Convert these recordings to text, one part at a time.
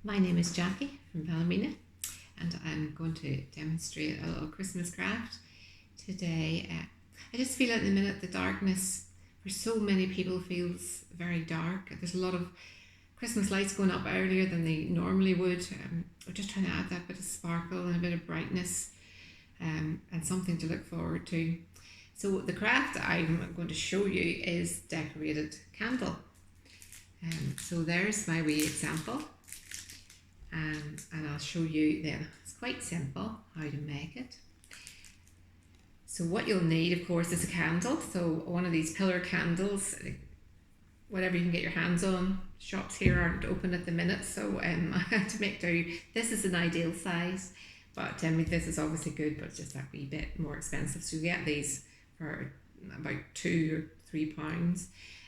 My name is Jackie from Ballymena, and I'm going to demonstrate a little Christmas craft today. I just feel at the minute the darkness for so many people feels very dark. There's a lot of Christmas lights going up earlier than they normally would. We're just trying to add that bit of sparkle and a bit of brightness, and something to look forward to. So the craft I'm going to show you is decorated candle. So there's my wee example. And I'll show you then. It's quite simple how to make it. So what you'll need, of course, is a candle. So one of these pillar candles, whatever you can get your hands on. Shops here aren't open at the minute, so I had to make do. This is an ideal size, but this is obviously good, but it's just that wee bit more expensive. So you get these for about £2 or £3,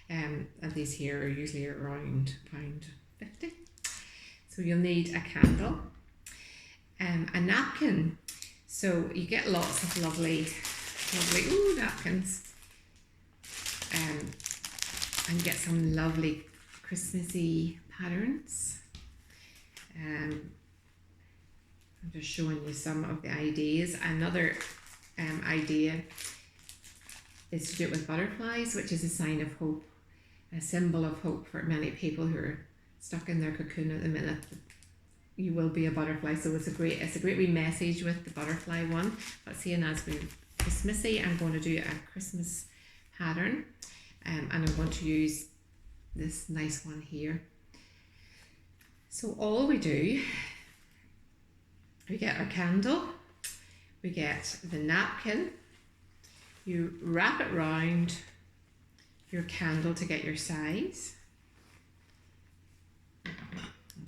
and these here are usually around £1.50. So you'll need a candle, a napkin. So you get lots of lovely napkins, and get some lovely Christmassy patterns. I'm just showing you some of the ideas. Another idea is to do it with butterflies, which is a sign of hope, a symbol of hope for many people who are stuck in their cocoon at the minute. You will be a butterfly, so it's a great wee message with the butterfly one. But seeing as we're Christmassy, I'm going to do a Christmas pattern, and I'm going to use this nice one here. So all we do, we get our candle, we get the napkin, you wrap it round your candle to get your size.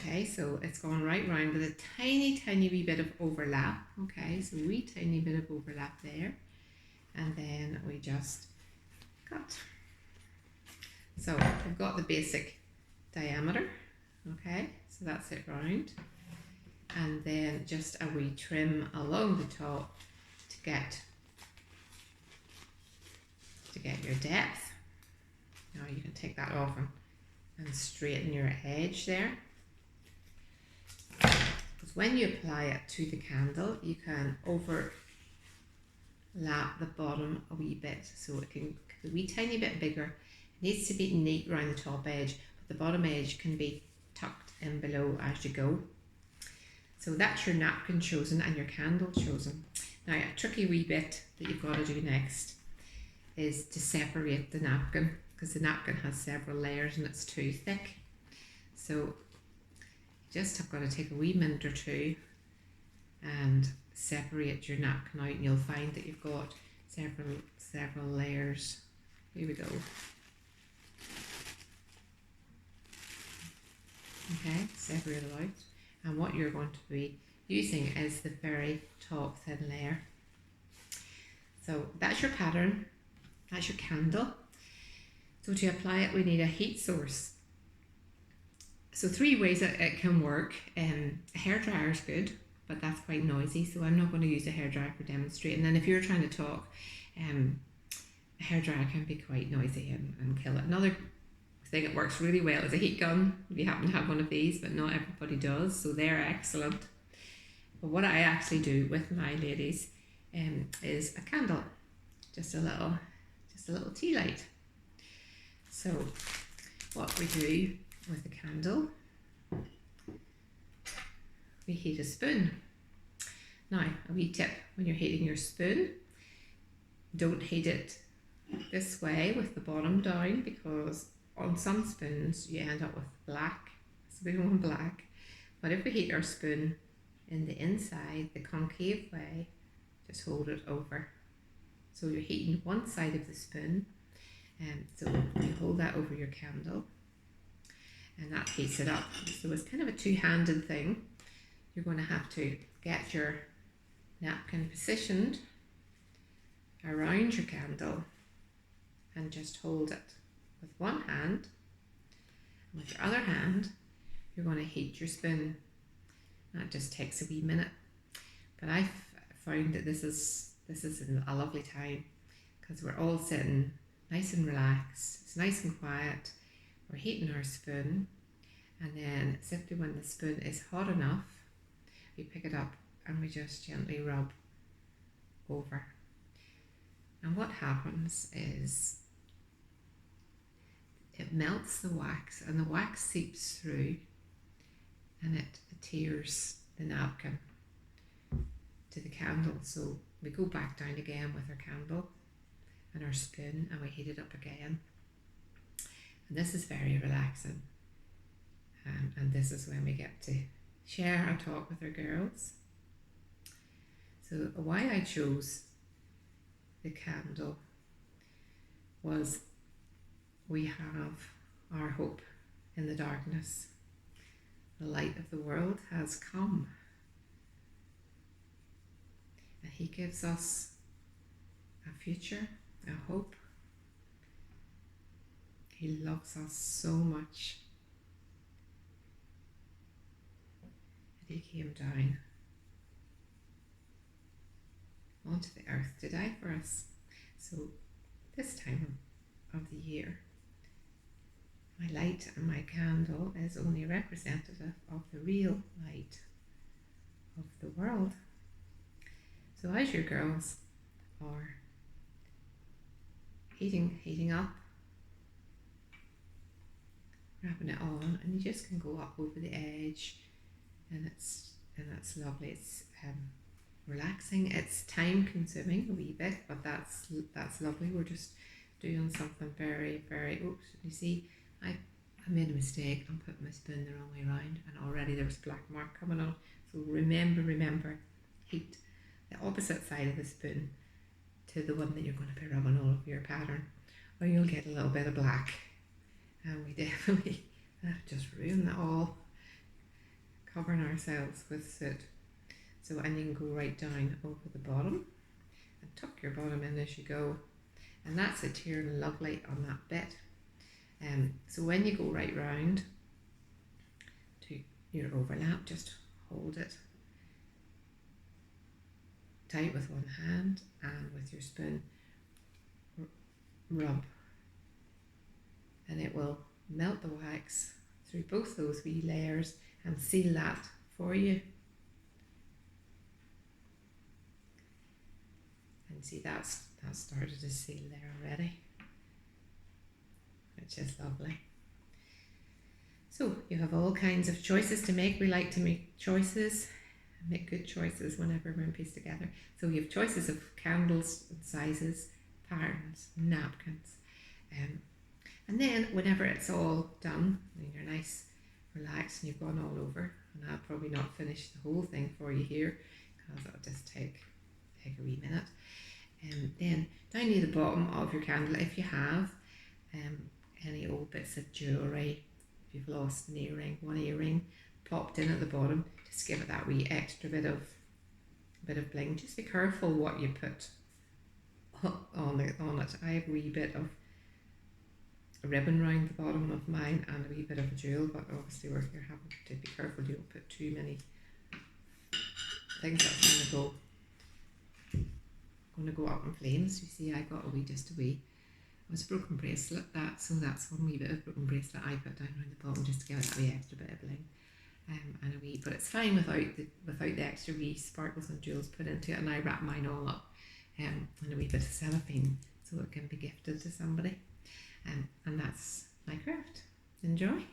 Okay, so it's gone right round with a tiny wee bit of overlap. Okay, so a wee tiny bit of overlap there, and then we just cut. So we've got the basic diameter. Okay, so that's it round, and then just a wee trim along the top to get your depth. Now you can take that off and straighten your edge there. Because when you apply it to the candle, you can overlap the bottom a wee bit, so it can get a wee tiny bit bigger. It needs to be neat around the top edge, but the bottom edge can be tucked in below as you go. So that's your napkin chosen and your candle chosen. Now a tricky wee bit that you've got to do next is to separate the napkin, because the napkin has several layers and it's too thick. So just have got to take a wee minute or two and separate your napkin out, and you'll find that you've got several layers. Here we go. Okay, separate it out, and what you're going to be using is the very top thin layer. So that's your pattern, that's your candle. So to apply it, we need a heat source. So 3 ways that it can work. A hairdryer is good, but that's quite noisy, so I'm not going to use a hairdryer for demonstrating. And if you're trying to talk, a hairdryer can be quite noisy and kill it. Another thing that works really well is a heat gun, if you happen to have one of these, but not everybody does, so they're excellent. But what I actually do with my ladies is a candle, just a little tea light. So what we do with the candle, we heat a spoon. Now a wee tip when you're heating your spoon, don't heat it this way with the bottom down, because on some spoons you end up with black, spoon one black. But if we heat our spoon in the inside, the concave way, just hold it over. So you're heating one side of the spoon, and so you hold that over your candle, and that heats it up. So it's kind of a two-handed thing. You're going to have to get your napkin positioned around your candle and just hold it with one hand, and with your other hand you're going to heat your spoon. That just takes a wee minute, but I've found that this is a lovely time, because we're all sitting nice and relaxed, it's nice and quiet, we're heating our spoon, and then simply when the spoon is hot enough, we pick it up and we just gently rub over. And what happens is it melts the wax, and the wax seeps through, and it adheres the napkin to the candle. So we go back down again with our candle and our spoon, and we heat it up again. And this is very relaxing. And this is when we get to share our talk with our girls. So why I chose the candle was we have our hope in the darkness. The light of the world has come. And he gives us a future, a hope. He loves us so much that he came down onto the earth to die for us. So this time of the year, my light and my candle is only representative of the real light of the world. So as your girls are heating up, wrapping it on, and you just can go up over the edge, and it's lovely. It's relaxing. It's time consuming a wee bit, but that's lovely. We're just doing something very, very. Oops! You see, I made a mistake and put my spoon the wrong way around, and already there was a black mark coming on. So remember, heat the opposite side of the spoon to the one that you're going to be rubbing all over your pattern, or you'll get a little bit of black. And we definitely just ruined it all, covering ourselves with soot. So, and you can go right down over the bottom and tuck your bottom in as you go, and that's adhering lovely on that bit. So when you go right round to your overlap, just hold it tight with one hand, and with your spoon rub, and it will melt the wax through both those wee layers and seal that for you. And see, that's started to seal there already, which is lovely. So you have all kinds of choices to make. We like to make choices, make good choices whenever we're in peace together. So you have choices of candles and sizes, patterns, napkins, and then whenever it's all done and you're nice, relaxed, and you've gone all over, and I'll probably not finish the whole thing for you here because it'll just take a wee minute. Then down near the bottom of your candle, if you have any old bits of jewellery, if you've lost an earring, one earring popped in at the bottom, just give it that wee extra bit of bling. Just be careful what you put on it. I have a wee bit of a ribbon round the bottom of mine and a wee bit of a jewel, but obviously you're having to be careful you don't put too many things that's going to go up in flames. You see, I got it was a broken bracelet, so that's one wee bit of broken bracelet I put down around the bottom just to give it that wee extra bit of bling, and a wee, but it's fine without the extra wee sparkles and jewels put into it. And I wrap mine all up in a wee bit of cellophane so it can be gifted to somebody, and that's my craft. Enjoy.